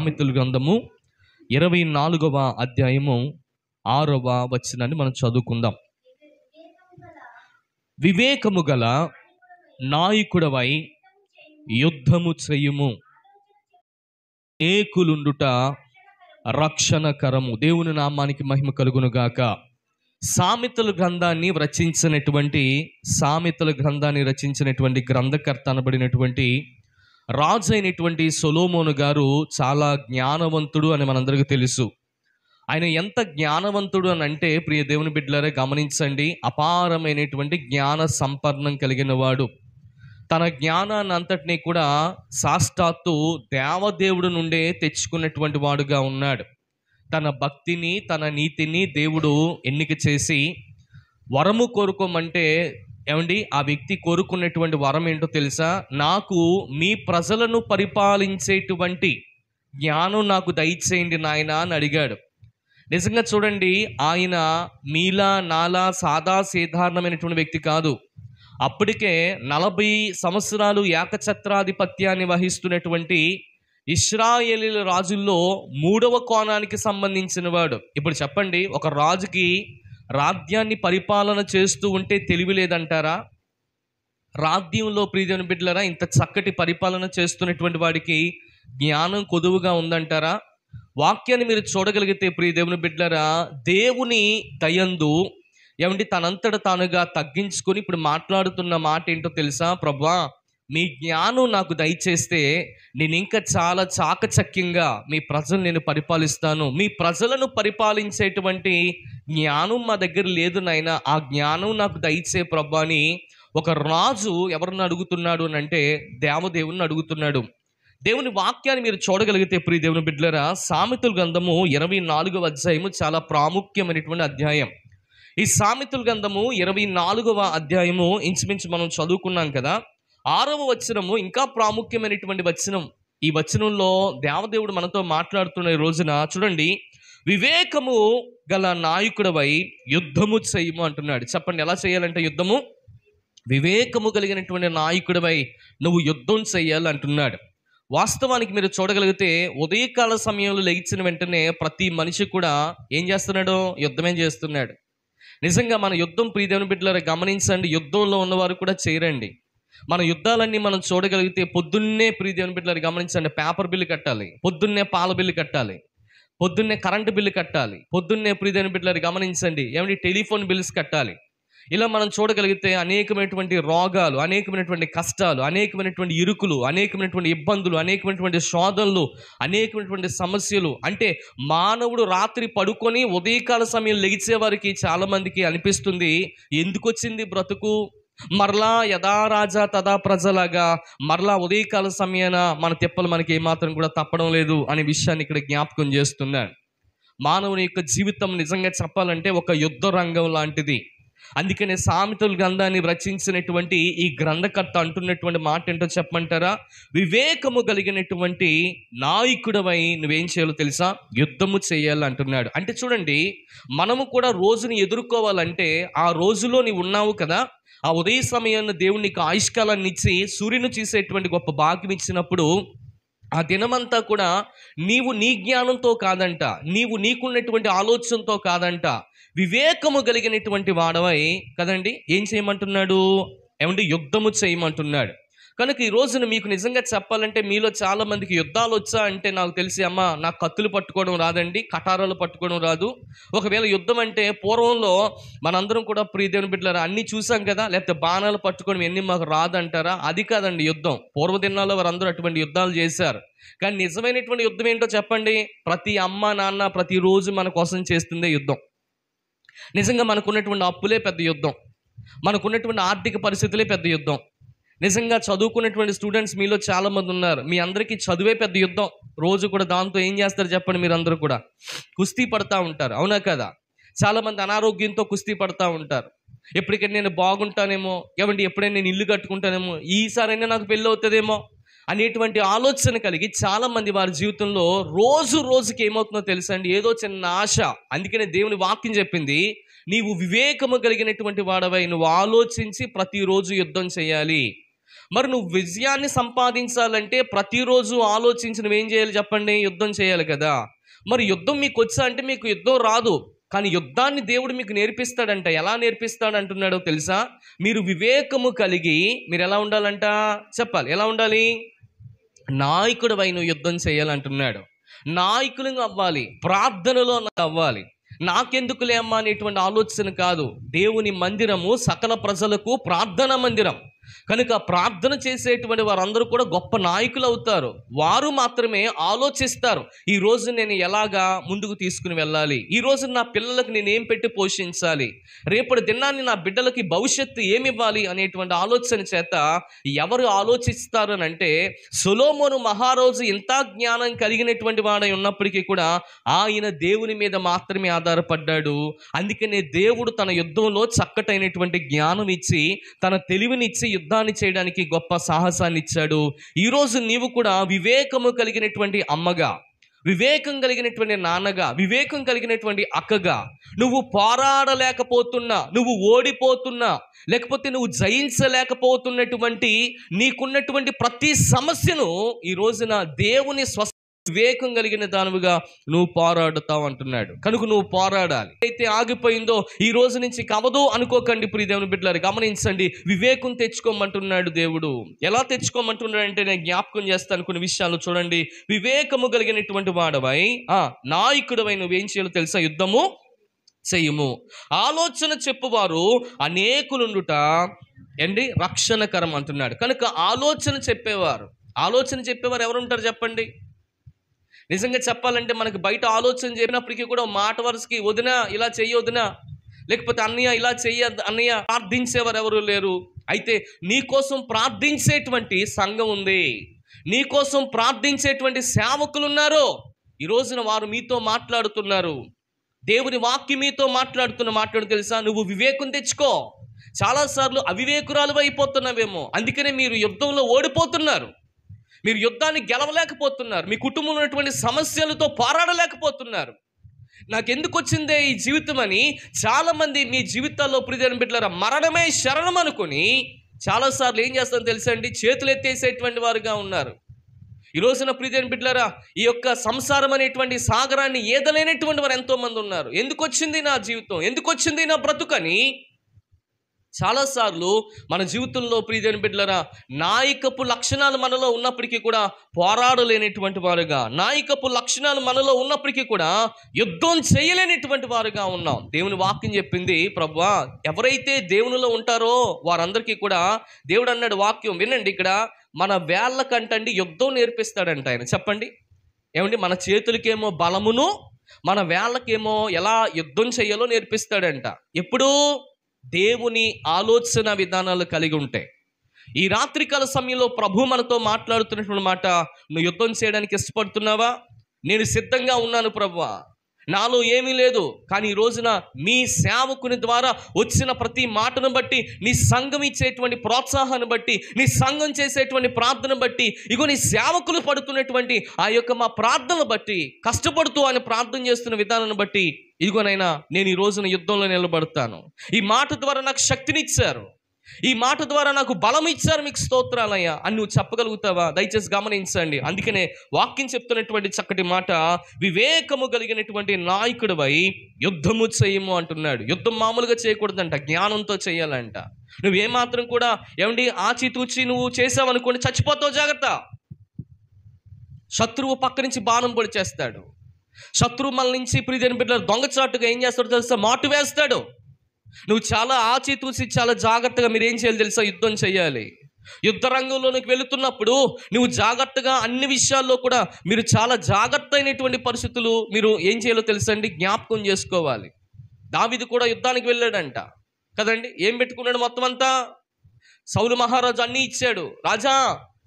సామెతల గ్రంథము 24వ అధ్యాయము 6వ వచనాన్ని మనం చదువుకుందాం. వివేకము గల నాయకుడవై యుద్ధము చేయుము, ఏకులుండుట రక్షణకరము. దేవుని నామానికి మహిమ కలుగును గాక. సామెతల గ్రంథాన్ని రచించినటువంటి గ్రంథకర్త అనబడినటువంటి రాజు అయినటువంటి సొలొమోను గారు చాలా జ్ఞానవంతుడు అని మనందరికీ తెలుసు. ఆయన ఎంత జ్ఞానవంతుడు అని అంటే, ప్రియ దేవుని బిడ్డలారా గమనించండి, అపారమైనటువంటి జ్ఞాన సంపన్నం కలిగిన వాడు. తన జ్ఞానాన్ని అంతటినీ కూడా సాక్షాత్తు దేవదేవుడి నుండే తెచ్చుకున్నటువంటి వాడుగా ఉన్నాడు. తన భక్తిని, తన నీతిని దేవుడు ఎన్నిక చేసి వరము కోరుకోమంటే ఆ వ్యక్తి కోరుకున్నటువంటి వరం ఏంటో తెలుసా? నాకు మీ ప్రజలను పరిపాలించేటువంటి జ్ఞానం నాకు దయచేయండి నాయనా అని అడిగాడు. నిజంగా చూడండి, ఆయన మీలా నాలా సాధారణమైనటువంటి వ్యక్తి కాదు. అప్పటికే 40 సంవత్సరాలు ఏకఛత్రాధిపత్యాన్ని వహిస్తున్నటువంటి ఇశ్రాయేలీల రాజుల్లో 3వ కోణానికి సంబంధించిన వాడు. ఇప్పుడు చెప్పండి, ఒక రాజుకి రాజ్యాన్ని పరిపాలన చేస్తూ ఉంటే తెలివి లేదంటారా? రాజ్యంలో ప్రియదేవుని బిడ్డలారా ఇంత చక్కటి పరిపాలన చేస్తున్నటువంటి వాడికి జ్ఞానం కొదువుగా ఉందంటారా? వాక్యాన్ని మీరు చూడగలిగితే ప్రియదేవుని బిడ్డలారా, దేవుని దయందు తనంతట తానుగా తగ్గించుకొని ఇప్పుడు మాట్లాడుతున్న మాట ఏంటో తెలుసా? ప్రభువా, మీ జ్ఞానం నాకు దయచేస్తే నేను ఇంకా చాలా చాకచక్యంగా మీ ప్రజలు నేను పరిపాలిస్తాను. మీ ప్రజలను పరిపాలించేటువంటి జ్ఞానం మా దగ్గర లేదు నాయనా, ఆ జ్ఞానం నాకు దయచే ప్రభువా అని ఒక రాజు ఎవరిని అడుగుతున్నాడు అని అంటే దేవదేవుని అడుగుతున్నాడు. దేవుని వాక్యాన్ని మీరు చూడగలిగితే ప్రియ దేవుని బిడ్డలారా, సామెతల గ్రంథము 24వ అధ్యాయము చాలా ప్రాముఖ్యమైనటువంటి అధ్యాయం. ఈ సామెతల గ్రంథము 24వ అధ్యాయము ఇంచుమించు మనం చదువుకున్నాం కదా. 6వ వచనము ఇంకా ప్రాముఖ్యమైనటువంటి వచనం. ఈ వచనంలో దేవదేవుడు మనతో మాట్లాడుతున్న ఈ రోజున చూడండి, వివేకము గల నాయకుడవై యుద్ధము చేయము అంటున్నాడు. చెప్పండి, ఎలా చేయాలంటే యుద్ధము? వివేకము కలిగినటువంటి నాయకుడవై నువ్వు యుద్ధం చేయాలి అంటున్నాడు. వాస్తవానికి మీరు చూడగలిగితే ఉదయకాల సమయంలో లెగిచిన వెంటనే ప్రతి మనిషి కూడా ఏం చేస్తున్నాడు? యుద్ధమే చేస్తున్నాడు. నిజంగా మన యుద్ధం ప్రియదేవుని బిడ్డలారా గమనించండి, యుద్ధంలో ఉన్నవారు కూడా చేయరండి. మన యుద్ధాలన్నీ మనం చూడగలిగితే పొద్దున్నే ప్రియదేవుని బిడ్డలారా గమనించండి, పేపర్ బిల్లు కట్టాలి, పొద్దున్నే పాల బిల్లు కట్టాలి, పొద్దున్నే కరెంటు బిల్లు కట్టాలి, పొద్దున్నే ప్రియదేవుని బిడ్డలారా గమనించండి టెలిఫోన్ బిల్స్ కట్టాలి. ఇలా మనం చూడగలిగితే అనేకమైనటువంటి రోగాలు, అనేకమైనటువంటి కష్టాలు, అనేకమైనటువంటి ఇరుకులు, అనేకమైనటువంటి ఇబ్బందులు, అనేకమైనటువంటి శోధనలు, అనేకమైనటువంటి సమస్యలు. అంటే మానవుడు రాత్రి పడుకొని ఉదయకాల సమయం లెగిసే వారికి చాలా మందికి అనిపిస్తుంది, ఎందుకు వచ్చింది బ్రతుకు, మరలా యథా రాజా తదా ప్రజలాగా మరలా ఉదయకాల సమయాన మన తిప్పలు మనకి ఏమాత్రం కూడా తప్పడం లేదు అనే విషయాన్ని ఇక్కడ జ్ఞాపకం చేస్తున్నాడు. మానవుని యొక్క జీవితం నిజంగా చెప్పాలంటే ఒక యుద్ధ రంగం లాంటిది. అందుకనే సామెతల గ్రంథాన్ని రచించినటువంటి ఈ గ్రంథకర్త అంటున్నటువంటి మాట ఏంటో చెప్పమంటారా? వివేకము కలిగినటువంటి నాయకుడవై నువ్వేం చేయాలో తెలుసా? యుద్ధము చేయాలి అంటున్నాడు. అంటే చూడండి, మనము కూడా రోజుని ఎదుర్కోవాలంటే ఆ రోజులో నీవు ఉన్నావు కదా, ఆ ఉదయ సమయాన్ని దేవుడు నీకు ఆయుష్కాలాన్ని ఇచ్చి సూర్యుని చూసేటువంటి గొప్ప భాగ్యం ఇచ్చినప్పుడు ఆ దినమంతా కూడా నీవు నీ జ్ఞానంతో కాదంట, నీవు నీకున్నటువంటి ఆలోచనతో కాదంట, వివేకము కలిగినటువంటి వాడవై కదండి ఏం చేయమంటున్నాడు? యుద్ధము చేయమంటున్నాడు. కనుక ఈ రోజున మీకు నిజంగా చెప్పాలంటే మీలో చాలా మందికి యుద్ధాలు వచ్చా అంటే నాకు తెలిసి, అమ్మ నాకు కత్తులు పట్టుకోవడం రాదండి, కటారాలు పట్టుకోవడం రాదు. ఒకవేళ యుద్ధం అంటే పూర్వంలో మనందరం కూడా ప్రియదేవుని బిడ్డలారా అన్నీ చూసాం కదా, లేకపోతే బాణాలు పట్టుకోవడం ఎన్ని మాకు రాదంటారా? అది కాదండి యుద్ధం. పూర్వదినాల్లో వారందరూ అటువంటి యుద్ధాలు చేశారు. కానీ నిజమైనటువంటి యుద్ధం ఏంటో చెప్పండి? ప్రతి అమ్మ నాన్న ప్రతిరోజు మన కోసం చేస్తుందే యుద్ధం. నిజంగా మనకున్నటువంటి అప్పులే పెద్ద యుద్ధం, మనకున్నటువంటి ఆర్థిక పరిస్థితులే పెద్ద యుద్ధం. నిజంగా చదువుకున్నటువంటి స్టూడెంట్స్ మీలో చాలామంది ఉన్నారు, మీ అందరికీ చదువే పెద్ద యుద్ధం. రోజు కూడా దాంతో ఏం చేస్తారు చెప్పండి? మీరందరూ కూడా కుస్తీ పడతా ఉంటారు, అవునా కదా? చాలామంది అనారోగ్యంతో కుస్తీ పడతా ఉంటారు. ఎప్పటికైనా నేను బాగుంటానేమో, ఎప్పుడైనా నేను ఇల్లు కట్టుకుంటానేమో, ఈసారైనా నాకు పెళ్ళి అవుతుందేమో అనేటువంటి ఆలోచన కలిగి చాలామంది వారి జీవితంలో రోజు రోజుకి ఏమవుతుందో తెలుసా అండి? ఏదో చిన్న ఆశ. అందుకనే దేవుని వాక్యం చెప్పింది, నీవు వివేకము కలిగినటువంటి వాడవై నువ్వు ఆలోచించి ప్రతిరోజు యుద్ధం చేయాలి. మరి నువ్వు విజయాన్ని సంపాదించాలంటే ప్రతిరోజు ఆలోచించి నువ్వేం చేయాలి చెప్పండి? యుద్ధం చేయాలి కదా. మరి యుద్ధం మీకు వచ్చా అంటే మీకు యుద్ధం రాదు, కానీ యుద్ధాన్ని దేవుడు మీకు నేర్పిస్తాడంట. ఎలా నేర్పిస్తాడు అంటున్నాడో తెలుసా? మీరు వివేకము కలిగి మీరు ఎలా ఉండాలంట చెప్పాలి. ఎలా ఉండాలి? నాయకుడు పై నువ్వు యుద్ధం చేయాలంటున్నాడు. నాయకులు అవ్వాలి, ప్రార్థనలో అవ్వాలి. నాకెందుకులే అమ్మా అనేటువంటి ఆలోచన కాదు. దేవుని మందిరము సకల ప్రజలకు ప్రార్థన మందిరం కనుక ప్రార్థన చేసేటువంటి వారందరూ కూడా గొప్ప నాయకులు అవుతారు. వారు మాత్రమే ఆలోచిస్తారు, ఈ రోజు నేను ఎలాగా ముందుకు తీసుకుని వెళ్ళాలి, ఈ రోజు నా పిల్లలకు నేను ఏం పెట్టి పోషించాలి, రేపటి దినాన్ని నా బిడ్డలకి భవిష్యత్తు ఏమివ్వాలి అనేటువంటి ఆలోచన చేత ఎవరు ఆలోచిస్తారు అని అంటే, సొలొమోను మహారాజు ఎంత జ్ఞానం కలిగినటువంటి వాడై ఉన్నప్పటికీ కూడా ఆయన దేవుని మీద మాత్రమే ఆధారపడ్డాడు. అందుకనే దేవుడు తన యుద్ధంలో చక్కటైనటువంటి జ్ఞానం ఇచ్చి, తన తెలివినిచ్చి యుద్ధాన్ని చేయడానికి గొప్ప సాహసాన్ని ఇచ్చాడు. ఈరోజు నీవు కూడా వివేకము కలిగినటువంటి అమ్మగా, వివేకం కలిగినటువంటి నాన్నగా, వివేకం కలిగినటువంటి అక్కగా, నువ్వు పోరాడలేకపోతున్నా, నువ్వు ఓడిపోతున్నా, లేకపోతే నువ్వు జయించలేకపోతున్నటువంటి నీకున్నటువంటి ప్రతి సమస్యను ఈ రోజున దేవుని వివేకం కలిగిన దానివిగా నువ్వు పోరాడుతావు అంటున్నాడు. కనుక నువ్వు పోరాడాలి. అయితే ఆగిపోయిందో ఈ రోజు నుంచి కవదు అనుకోకండి. ప్రియ దేవుని బిడ్డలారా గమనించండి, వివేకం తెచ్చుకోమంటున్నాడు దేవుడు. ఎలా తెచ్చుకోమంటున్నాడు అంటే నేను జ్ఞాపకం చేస్తాను కొన్ని విషయాలు. చూడండి, వివేకము కలిగినటువంటి వాడవై నాయకుడవై నువ్వేం చేయాలో తెలుసా? యుద్ధము చెయ్యము. ఆలోచన చెప్పువారు అనేకులుండుట రక్షణకరం అంటున్నాడు. కనుక ఆలోచన చెప్పేవారు ఎవరు ఉంటారు చెప్పండి? నిజంగా చెప్పాలంటే మనకి బయట ఆలోచన చెప్పినప్పటికీ కూడా మాట వరుసకి వదిన ఇలా చెయ్యి వదిన, లేకపోతే అన్నయ్య ఇలా చెయ్య అన్నయ్య, ప్రార్థించేవారు ఎవరు లేరు. అయితే నీ కోసం ప్రార్థించేటువంటి సంఘం ఉంది, నీ కోసం ప్రార్థించేటువంటి సేవకులు ఉన్నారు. ఈ రోజున వారు మీతో మాట్లాడుతున్నారు. దేవుని వాక్యం మీతో మాట్లాడు తెలుసా? నువ్వు వివేకం తెచ్చుకో. చాలాసార్లు అవివేకురాలు అయిపోతున్నావేమో, అందుకనే మీరు యుద్ధంలో ఓడిపోతున్నారు, మీరు యుద్ధాన్ని గెలవలేకపోతున్నారు, మీ కుటుంబంలో ఉన్నటువంటి సమస్యలతో పోరాడలేకపోతున్నారు. నాకెందుకు వచ్చిందే ఈ జీవితం అని చాలామంది మీ జీవితాల్లో ప్రియమైన బిడ్డలారా మరణమే శరణం అనుకుని చాలాసార్లు ఏం చేస్తారో తెలుసా అండి? చేతులు ఎత్తేసేటువంటి వారుగా ఉన్నారు. ఈ రోజున ప్రియమైన బిడ్డలారా ఈ యొక్క సంసారం అనేటువంటి సాగరాన్ని ఈదలేనటువంటి వారు ఎంతోమంది ఉన్నారు. ఎందుకు వచ్చింది నా జీవితం, ఎందుకు వచ్చింది నా బ్రతుకని చాలాసార్లు మన జీవితంలో ప్రియమైన బిడ్డలారా నాయకపు లక్షణాలు మనలో ఉన్నప్పటికీ కూడా పోరాడలేనటువంటి వారుగా, నాయకపు లక్షణాలు మనలో ఉన్నప్పటికీ కూడా యుద్ధం చేయలేనటువంటి వారుగా ఉన్నాం. దేవుని వాక్యం చెప్పింది, ప్రభువా ఎవరైతే దేవునిలో ఉంటారో వారందరికీ కూడా దేవుడు అన్నాడు. వాక్యం వినండి, ఇక్కడ మన వేళ్ళ కంటండి యుద్ధం నేర్పిస్తాడంట ఆయన. చెప్పండి ఏమండి? మన చేతులకేమో బలమును, మన వేళ్ళకేమో ఎలా యుద్ధం చేయాలో నేర్పిస్తాడంట. ఎప్పుడు? దేవుని ఆలోచన విధానాలు కలిగి ఉంటాయి. ఈ రాత్రికాల సమయంలో ప్రభు మనతో మాట్లాడుతున్నటువంటి మాట, నువ్వు యుద్ధం చేయడానికి ఇష్టపడుతున్నావా? నేను సిద్ధంగా ఉన్నాను ప్రభువా, నాలో ఏమీ లేదు. కానీ ఈ రోజున మీ సేవకుని ద్వారా వచ్చిన ప్రతి మాటను బట్టి, నీ సంఘం ఇచ్చేటువంటి ప్రోత్సాహాన్ని బట్టి, నీ సంఘం చేసేటువంటి ప్రార్థన బట్టి, ఇగో నీ సేవకులు పడుతున్నటువంటి ఆ యొక్క మా ప్రార్థనలు బట్టి, కష్టపడుతూ ఆయన ప్రార్థన చేస్తున్న విధానాన్ని బట్టి, ఇదిగోనైనా నేను ఈ రోజున యుద్ధంలో నిలబడతాను. ఈ మాట ద్వారా నాకు శక్తినిచ్చారు, ఈ మాట ద్వారా నాకు బలం ఇచ్చారు, మీకు స్తోత్రాలయ్యా అని నువ్వు చెప్పగలుగుతావా? దయచేసి గమనించండి. అందుకనే వాక్యం చెప్తున్నటువంటి చక్కటి మాట, వివేకము కలిగినటువంటి నాయకుడివై యుద్ధము చేయము అంటున్నాడు. యుద్ధం మామూలుగా చేయకూడదంట, జ్ఞానంతో చేయాలంట. నువ్వేమాత్రం కూడా ఏమండి ఆచితూచి నువ్వు చేసావనుకోండి చచ్చిపోతావు, జాగ్రత్త. శత్రువు పక్క నుంచి బాణం పొడి చేస్తాడు. శత్రువు మన నుంచి ప్రియమైన బిడ్డలు దొంగచాటుగా ఏం చేస్తాడో తెలుసా? మాటు వేస్తాడు. నువ్వు చాలా ఆచితూచి చాలా జాగ్రత్తగా మీరు ఏం చేయాలి తెలుసా? యుద్ధం చేయాలి. యుద్ధ రంగంలోనికి వెళుతున్నప్పుడు నువ్వు జాగ్రత్తగా అన్ని విషయాల్లో కూడా మీరు చాలా జాగ్రత్త అయినటువంటి పరిస్థితులు మీరు ఏం చేయాలో తెలుసండి? జ్ఞాపకం చేసుకోవాలి. దావీదు కూడా యుద్ధానికి వెళ్ళాడంట కదండి. ఏం పెట్టుకున్నాడు? మొత్తం అంతా సౌలు మహారాజు అన్నీ ఇచ్చాడు. రాజా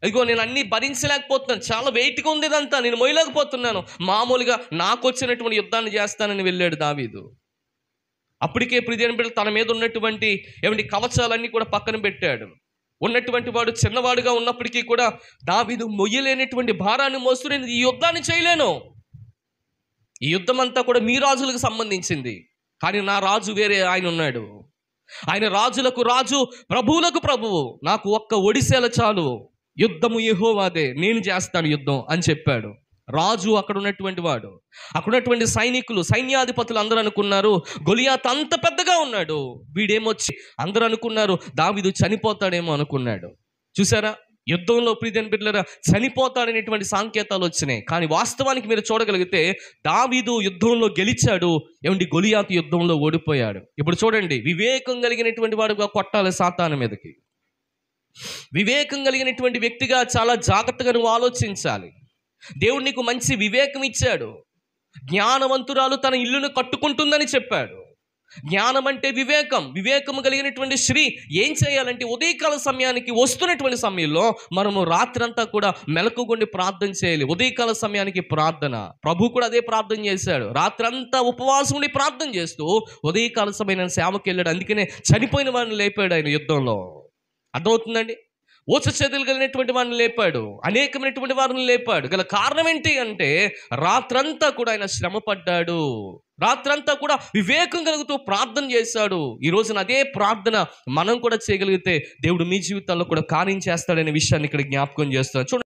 ఇదిగో నేను అన్నీ భరించలేకపోతున్నాను, చాలా వెయిట్గా ఉంది ఇదంతా, నేను మోయలేకపోతున్నాను, మామూలుగా నాకు వచ్చినటువంటి యుద్ధాన్ని చేస్తానని వెళ్ళాడు దావీదు. అప్పటికే ప్రియమైన బిడ్డలు తన మీద ఉన్నటువంటి ఏమంటే కవచాలన్నీ కూడా పక్కన పెట్టాడు. ఉన్నటువంటి వాడు చిన్నవాడుగా ఉన్నప్పటికీ కూడా దావీదు మొయ్యలేనటువంటి భారాన్ని మోస్తూ నేను ఈ యుద్ధాన్ని చేయలేను, ఈ యుద్ధం అంతా కూడా మీ రాజులకు సంబంధించింది, కానీ నా రాజు వేరే ఆయన ఉన్నాడు, ఆయన రాజులకు రాజు, ప్రభువులకు ప్రభువు. నాకు ఒక్క ఒడిసేల చాలు, యుద్ధము యెహోవాదే, నేను చేస్తాను యుద్ధం అని చెప్పాడు. రాజు అక్కడ ఉన్నటువంటి వాడు, అక్కడ ఉన్నటువంటి సైనికులు, సైన్యాధిపతులు అందరూ అనుకున్నారు గొలియాత్ అంత పెద్దగా ఉన్నాడు, వీడేమొచ్చి అందరూ అనుకున్నారు దావీదు చనిపోతాడేమో అనుకున్నాడు. చూసారా, యుద్ధంలో ప్రియమైన బిడ్డలారా చనిపోతాడనేటువంటి సంకేతాలు వచ్చినాయి. కానీ వాస్తవానికి మీరు చూడగలిగితే దావీదు యుద్ధంలో గెలిచాడు, ఏమండి గొలియాతు యుద్ధంలో ఓడిపోయాడు. ఇప్పుడు చూడండి, వివేకం కలిగినటువంటి వాడుగా కొట్టాలి సాతాను మీదకి. వివేకం కలిగినటువంటి వ్యక్తిగా చాలా జాగ్రత్తగా నువ్వు ఆలోచించాలి. దేవుడు నీకు మంచి వివేకం ఇచ్చాడు. జ్ఞానవంతురాలు తన ఇల్లును కట్టుకుంటుందని చెప్పాడు. జ్ఞానం అంటే వివేకం. వివేకము కలిగినటువంటి స్త్రీ ఏం చేయాలంటే ఉదయకాల సమయానికి వస్తున్నటువంటి సమయంలో మనము రాత్రంతా కూడా మెలకుగొండి ప్రార్థన చేయాలి. ఉదయకాల సమయానికి ప్రార్థన, ప్రభు కూడా అదే ప్రార్థన చేశాడు. రాత్రంతా ఉపవాసం ఉండి ప్రార్థన చేస్తూ ఉదయకాల సమయం సేవకి వెళ్ళాడు. అందుకనే చనిపోయిన వాడిని లేపాడు ఆయన యుద్ధంలో. అర్థమవుతుందండి? ఊచ చేతులు కలిగినటువంటి వారిని లేపాడు, అనేకమైనటువంటి వారిని లేపాడు. గల కారణం ఏంటి అంటే రాత్రంతా కూడా ఆయన శ్రమ పడ్డాడు, రాత్రంతా కూడా వివేకం కలుగుతూ ప్రార్థన చేశాడు. ఈ రోజున అదే ప్రార్థన మనం కూడా చేయగలిగితే దేవుడు మీ జీవితాల్లో కూడా కార్యం చేస్తాడనే విషయాన్ని ఇక్కడ జ్ఞాపకం చేస్తాడు. చూడండి.